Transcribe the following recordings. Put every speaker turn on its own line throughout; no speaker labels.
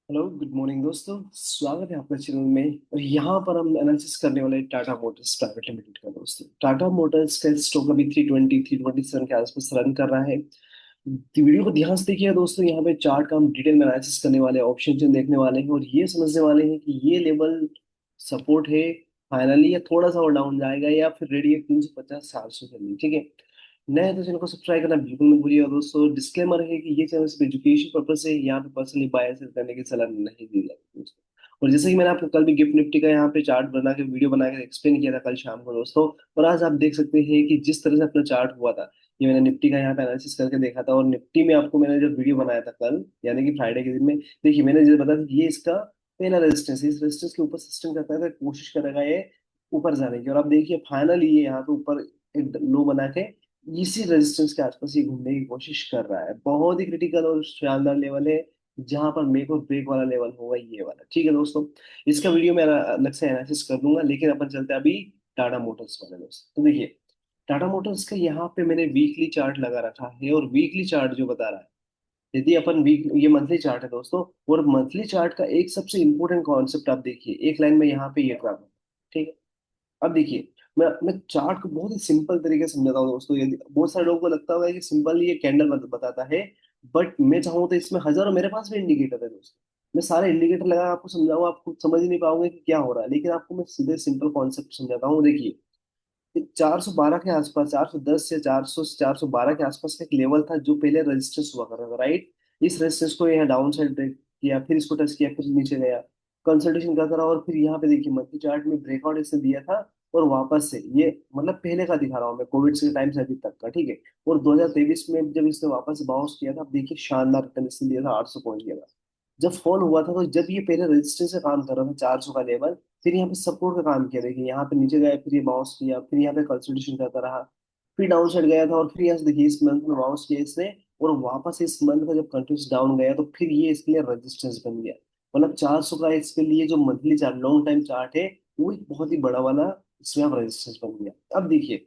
Hello good morning दोस्तों। स्वागत है आपका चैनल में। और यहाँ पर हम एनालिसिस करने वाले हैं टाटा मोटर्स प्राइवेट लिमिटेड का। दोस्तों टाटा मोटर्स का स्टॉक अभी 327 के आसपास रन कर रहा है। तो वीडियो को ध्यान से देखिए दोस्तों, यहाँ पे चार्ट का हम डिटेल में एनालिसिस करने वाले हैं, ऑप्शन चेन देखने वाले हैं और ये समझने वाले हैं कि ये लेवल सपोर्ट है फाइनली, या थोड़ा सा और डाउन जाएगा, या फिर रेडी है 350 400 के लिए। ठीक है, नए तो चैनल को सब्सक्राइब करना बिल्कुल मत भूलिएगा दोस्तों। डिस्क्लेमर है कि ये चैनल सिर्फ एजुकेशन पर्पज से, यहाँ पे पर्सनली बाय सेल करने की सलाह नहीं दी जाती दोस्तों। और जैसे कि मैंने आपको कल भी गिफ्ट निफ्टी का यहाँ पे चार्ट बना के वीडियो बना के एक्सप्लेन किया था कल शाम को दोस्तों। और आज आप देख सकते हैं कि जिस तरह से अपना चार्ट हुआ था, ये मैंने निफ्टी का यहाँ पे एनालिसिस करके देखा था। और निफ्टी में आपको मैंने जो वीडियो बनाया था कल, यानी कि फ्राइडे के दिन में, देखिए मैंने जो बताया था ये इसका पहला रेजिस्टेंस, इस रेजिस्टेंस के ऊपर सस्टेन करता है तो कोशिश करेगा ये ऊपर जाने की। और आप देखिए फाइनली ये यहाँ पे ऊपर एक लो बना के इसी रेजिस्टेंस के आसपास ही घूमने की कोशिश कर रहा है। बहुत ही क्रिटिकल और शानदार लेवल है, जहां पर मेक और ब्रेक वाला लेवल होगा ये वाला। ठीक है दोस्तों, इसका वीडियो मैं अलग से एनालिसिस कर दूंगा, लेकिन अपन चलते हैं अभी टाटा मोटर्स वाले दोस्त। तो देखिए टाटा मोटर्स का यहाँ पे मैंने वीकली चार्ट लगा रखा है, और वीकली चार्ट जो बता रहा है, यदि अपन वीक, ये मंथली चार्ट है दोस्तों, और मंथली चार्ट का एक सबसे इंपॉर्टेंट कॉन्सेप्ट आप देखिए एक लाइन में यहाँ पे ये ट्रैप है। ठीक है, अब देखिए मैं चार्ट को बहुत ही सिंपल तरीके से समझाता हूँ दोस्तों। यदि बहुत सारे लोगों को लगता होगा कि सिंपल ये कैंडल बताता है, बट मैं चाहूँ तो इसमें हजारों, मेरे पास भी इंडिकेटर है दोस्तों। मैं सारे इंडिकेटर लगा आपको समझाऊंगा, आप खुद समझ ही नहीं पाओगे कि क्या हो रहा है, लेकिन आपको मैं सीधे सिंपल कॉन्सेप्ट समझाता हूँ। देखिए 412 के आसपास, 410 या 400 से 412 के आसपास का एक लेवल था जो पहले रेजिस्टेंस हुआ कर रहा था, राइट। इस रेजिस्टेंस को यहाँ डाउन साइड ब्रेक किया, फिर इसको टच किया, फिर नीचे गया, कंसल्टेशन करता रहा, और फिर यहाँ पे देखिए मंथली चार्ट में ब्रेकआउट इसने दिया था। और वापस से ये, मतलब पहले का दिखा रहा हूँ मैं, कोविड के टाइम से अभी तक का। ठीक है, और 2023 में जब इसने वापस बाउंस किया था, अब देखिए शानदार रिटर्न इसने दिया था, 800 पॉइंट किया था। जब फॉल हुआ था तो जब ये पहले रेजिस्टेंस से काम कर रहा था 400 का लेवल, फिर यहाँ पे सपोर्ट का काम किया। देखिए यहाँ पे नीचे गया, फिर ये बाउंस किया, फिर यहाँ पे कंसोलिडेशन करता रहा, फिर डाउन साइड गया था, और फिर यहाँ से देखिए इस मंथ में बाउंस किया इसने। और वापस इस मंथ का जब कंटिन्यूस डाउन गया तो फिर ये इसके लिए रेजिस्टेंस बन गया। मतलब 400 का इसके लिए जो monthly chart, long time chart है, वो एक बहुत ही बड़ा वाला इसमें अब रेजिस्टेंस बन गया। अब देखिए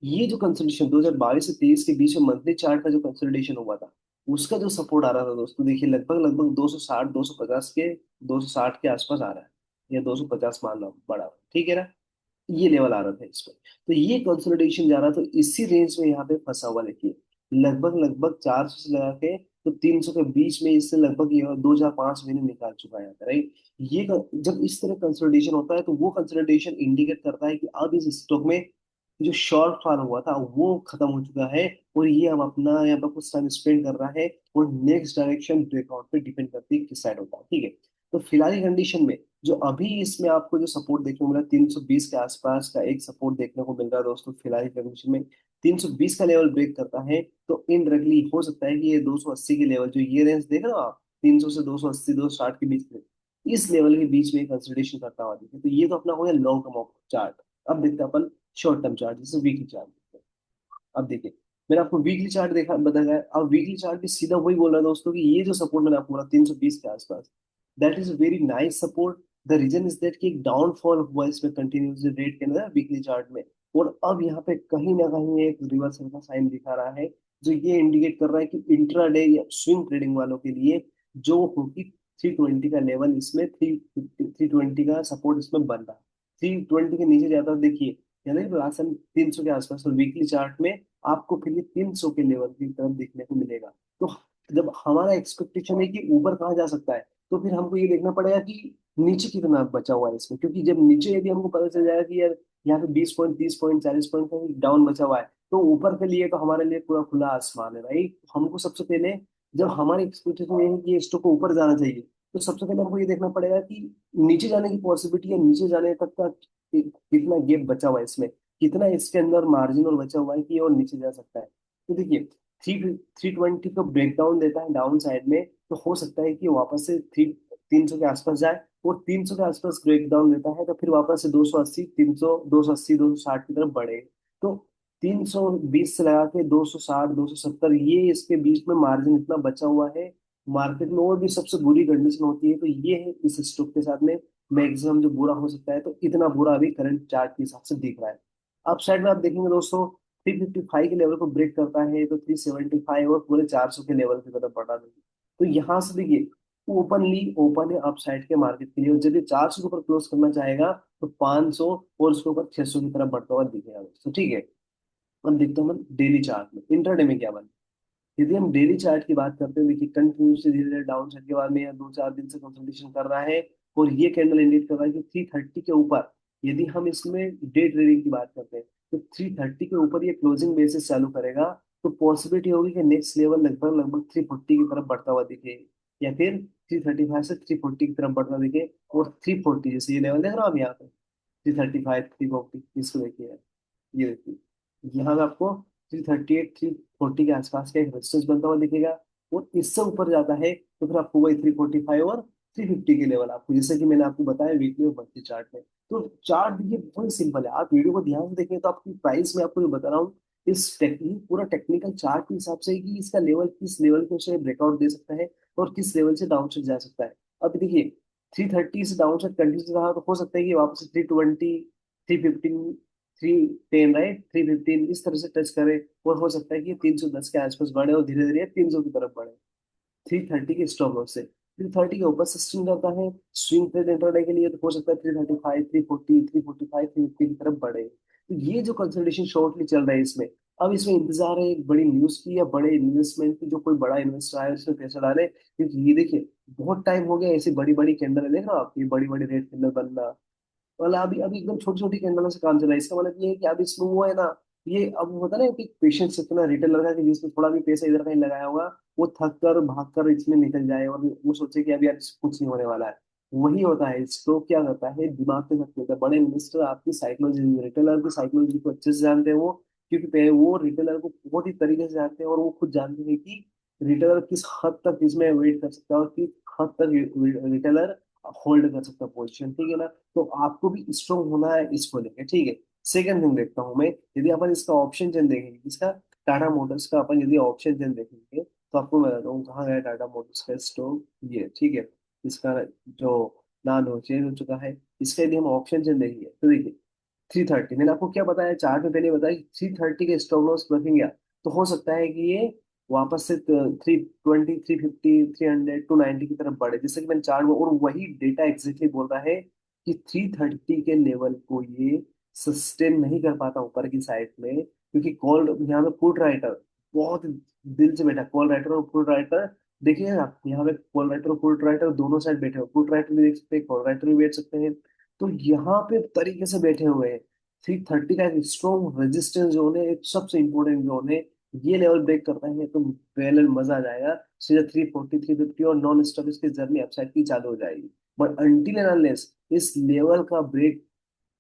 ये जो कंसोलिडेशन 2022 से 23 के बीच में मंथली चार्ट का जो कंसोलिडेशन हुआ था, उसका जो सपोर्ट आ रहा था दोस्तों, देखिए लगभग लगभग 260 250 के, 260 के आसपास आ रहा है, या 250 मान लो बड़ा, ठीक है ना। ये लेवल आ रहा था इस पर, तो ये कंसोलिडेशन जा रहा, तो इसी रेंज में यहाँ पे फंसा हुआ। देखिए लगभग लगभग 400 से लगा के तो 300 के बीच में इससे लगभग ये 2005 महीने निकाल चुका है यहाँ पे, राइट। जब इस तरह कंसोलिडेशन होता है तो वो कंसोलिडेशन इंडिकेट करता है कि अब इस स्टॉक में जो शॉर्ट फॉल हुआ था वो खत्म हो चुका है, और ये अब अपना यहाँ पर कुछ टाइम स्पेंड कर रहा है, और नेक्स्ट डायरेक्शन ब्रेकआउट पे डिपेंड करती है किस साइड होता है। ठीक है, तो फिलहाल की कंडीशन में जो अभी इसमें आपको जो सपोर्ट देखने को मिला, 320 के आसपास का एक सपोर्ट देखने को मिल रहा है दोस्तों। फिलहाल की कंडीशन में 320 का लेवल ब्रेक करता है तो इनडायरेक्टली हो सकता है कि ये 280 के लेवल, जो ये रेंज देख रहे हो आप, 300 से 280 260 के बीच में, इस लेवल के बीच में कंसोलिडेशन करता हुआ दिखे, तो ये तो अपना हो गया लॉन्ग टर्म चार्ट। अब देखते हैं अपन शॉर्ट टर्म चार्ट, जैसे वीकली चार्ट देखते हैं। अब देखिए मैंने आपको वीकली चार्ट देखा बताया, अब वीकली चार्ट भी सीधा वही बोल रहा है दोस्तों कि ये जो सपोर्ट मैंने आपको बोला 320 के आसपास, that is very nice support. The reason is that कि एक डाउनफॉल हुआ इसमें कंटिन्यूस रेट के अंदर वीकली चार्ट में, और अब यहाँ पे कहीं ना कहीं एक रिवर्सल का साइन दिखा रहा है, जो ये इंडिकेट कर रहा है कि इंट्राडे या स्विंग ट्रेडिंग वालों के लिए जो होगी 320 का लेवल, इसमें 320 का सपोर्ट इसमें बन रहा है। 320 के नीचे जाता है देखिए, यानी लास्ट टाइम 300 के आसपास, और वीकली चार्ट में आपको फिर ये 300 के लेवल की तरफ देखने को मिलेगा। तो जब हमारा एक्सपेक्टेशन है कि ऊपर कहाँ जा सकता है, तो फिर हमको ये देखना पड़ेगा कि नीचे कितना बचा हुआ है इसमें, क्योंकि जब नीचे यदि हमको पता चल जाएगा कि यार यहाँ पे 20 पॉइंट 30 पॉइंट 40 पॉइंट का डाउन बचा हुआ है, तो ऊपर के लिए तो हमारे लिए पूरा खुला आसमान है, राइट। हमको सबसे पहले, जब हमारी एक्सपेक्टेशन ये है कि ये स्टॉक को ऊपर जाना चाहिए, तो सबसे पहले हमको ये देखना पड़ेगा कि नीचे जाने की पॉसिबिलिटी है, नीचे जाने तक का कितना गैप बचा हुआ है इसमें, कितना इसके अंदर मार्जिन और बचा हुआ है कि ये और नीचे जा सकता है। तो देखिए 320 का ब्रेकडाउन देता है डाउन साइड में, तो हो सकता है कि वापस से 300 के आसपास जाए, और 300 के आसपास ब्रेकडाउन देता है तो फिर वापस से 280 300 280 260 की तरफ बढ़े। तो 320 से लगा के 260 270, ये इसके बीच में मार्जिन इतना बचा हुआ है। मार्केट में और भी सबसे बुरी कंडीशन होती है तो ये है इस स्टॉक के साथ में, मैक्सिमम जो बुरा हो सकता है, तो इतना बुरा अभी करंट चार्ट के हिसाब से दिख रहा है। अप साइड में आप देखेंगे दोस्तों, 355 के लेवल को ब्रेक करता है तो 375 और पूरे 400 के लेवल की तरफ बढ़ा देगी। तो यहाँ से देखिए ओपनली ओपन है अपसाइड के मार्केट के लिए, और जब ये 400 के ऊपर क्लोज करना चाहेगा तो 500 और उसके ऊपर 600 की तरफ बढ़ता हुआ दिखेगा दोस्तों, ठीक है। अब देखते हैं हम डेली चार्ट में, इंट्राडे में क्या बना। यदि हम डेली चार्ट की बाट करते हैं, देखिए कंटिन्यूसली धीरे धीरे डाउन साइड के बाद में यह 2-4 दिन से कंसोलिडेशन कर रहा है, और ये कैंडल इंडिकेट कर रहा है कि 330 के ऊपर, यदि हम इसमें डे ट्रेडिंग की बात करते हैं, तो 330 के ऊपर ये क्लोजिंग बेसिस चालू करेगा, तो पॉसिबिलिटी होगी कि नेक्स्ट लेवल लगभग लगभग 340 की तरफ बढ़ता हुआ दिखे, या फिर 335 से 340 की तरफ बढ़ता दिखे। और 340 जैसे ये लेवल देख रहे हो आप यहाँ पे, 335 340, इसको देखिए, ये देखिए, यहाँ पे आपको 338 340 के आसपास का एक रेजिस्टेंस बनता हुआ दिखेगा। और इससे ऊपर जाता है तो फिर आपको वही 345 और 350 के लेवल, आपको जैसे कि मैंने आपको बताया वीकली और मंथली चार्ट में। तो चार्ट देखिए बहुत सिंपल है, आप वीडियो को ध्यान से देखें तो आपकी प्राइस में आपको जो बता रहा हूँ, इस टेक्निक पूरा टेक्निकल चार्ट के हिसाब से कि इसका लेवल किस लेवल को उसे ब्रेकआउट दे सकता है और किस लेवल से डाउन साइड जा सकता है। अब देखिए 330 से डाउन साइड कंटिन्यू रहा तो हो सकता है कि वापस 320 315 310 राइट 315 इस तरह से टच करे, और हो सकता है कि 310 के आसपास बढ़े और धीरे धीरे 300 की तरफ बढ़े 330 के स्टॉप लॉस से। 330 के ऊपर सस्टेन करता है स्विंग ट्रेड इंट्राडे के लिए, तो हो सकता है 335 340 345 350 की तरफ बढ़े। तो ये जो कंसोलिडेशन शॉर्टली चल रहा है इसमें, अब इसमें इंतजार है एक बड़ी न्यूज की या बड़े इन्वेस्टमेंट की, जो कोई बड़ा इन्वेस्टर आए उसमें पैसा डाले, क्योंकि ये देखिए बहुत टाइम हो गया ऐसी बड़ी बड़ी कैंडल है, देख रहे हो आप, ये बड़ी बड़ी रेड कैंडल बनना, मतलब अभी अभी एकदम छोटी छोटी कैंडलों से काम चल रहा है। इसका मतलब ये है कि अब इसमें वो है ना, ये अब होता है ना कि पेशेंस इतना रिटेलर का कि जिसने थोड़ा भी पैसा इधर कहीं लगाया होगा, वो थक कर भाग कर इसमें निकल जाए और वो सोचे कि अब यार कुछ नहीं होने वाला है। वही होता है, स्टॉक क्या करता है दिमाग के साथ खेलता है। बड़े इन्वेस्टर आपकी साइकोलॉजी, रिटेलर की साइकोलॉजी को अच्छे से जानते हैं वो, क्योंकि वो रिटेलर को बहुत ही तरीके से जानते हैं, और वो खुद जानते हैं कि रिटेलर किस हद तक इसमें वेट कर सकता है और किस हद तक रिटेलर होल्ड कर सकता है पोजिशन, ठीक है ना। तो आपको भी स्ट्रॉन्ग होना है इसको लेके, ठीक है। सेकंड थिंग देखता हूँ मैं, यदि अपन इसका ऑप्शन चेन देखेंगे, इसका टाटा मोटर्स का अपन यदि ऑप्शन चेन देखेंगे, तो आपको मैं बताता हूँ कहाँ गया टाटा मोटर्स का स्टॉक, ये ठीक है। इसका जो नाम है चेंज हो चुका है। इसका यदि हम ऑप्शन चेन देखेंगे तो देखिए 330, मैंने आपको क्या बताया चार्ट में पहले बताया कि 330 के स्टॉप लॉस रखेंगे, तो हो सकता है कि ये वापस से 320 350 300 290 की तरफ बढ़े, जैसे कि मैंने चार्ट में, और वही डेटा एग्जैक्टली बोल रहा है कि 330 के लेवल को ये सस्टेन नहीं कर पाता ऊपर की साइड में, क्योंकि कॉल यहाँ पे पुट राइटर बहुत दिल से बैठा, कॉल राइटर और पुट राइटर, देखिए आप यहाँ पे कॉल राइटर और पुट राइटर दोनों साइड बैठे हो, पुट राइटर भी देख सकते हैं कॉल राइटर भी बैठ सकते हैं, तो यहाँ पे तरीके से बैठे हुए हैं। 330 का एक स्ट्रॉन्ग रेजिस्टेंस जोन है, एक सबसे इंपॉर्टेंट जोन है, ये लेवल ब्रेक करता है तो बेलन मजा आ जाएगा, सीधा 340 350 और नॉन स्टॉप इसकी जर्नी अपसाइड की चालू हो जाएगी। बट अनटिल एंड अनलेस इस लेवल का ब्रेक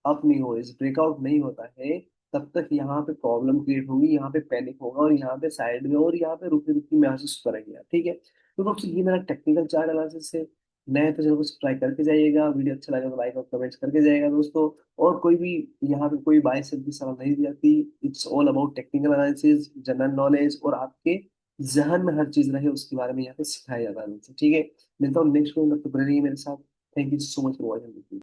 अप नहीं हो, इस ब्रेकआउट नहीं होता है, तब तक यहाँ पे प्रॉब्लम क्रिएट होगी, यहाँ पे पैनिक होगा, और यहाँ पे साइड में और यहाँ पे रुकी रुकी महसूस करेंगे, ठीक है। तो दोस्तों ये मेरा टेक्निकल चार्ट एनालिसिस है। नए तो चलो कुछ ट्राई करके जाइएगा, वीडियो अच्छा लगा तो लाइक और कमेंट्स करके जाइएगा दोस्तों। और कोई भी यहाँ पे कोई बाय सेल की सलाह नहीं दी जाती, it's all about technical analysis general knowledge, और आपके जहन में हर चीज रहे उसके बारे में यहाँ पे सिखाया जाता है दोस्तों, ठीक है। मिलता हूँ नेक्स्ट वीडियो में, तब तक बने रहिए मेरे साथ। Thank you so much for watching.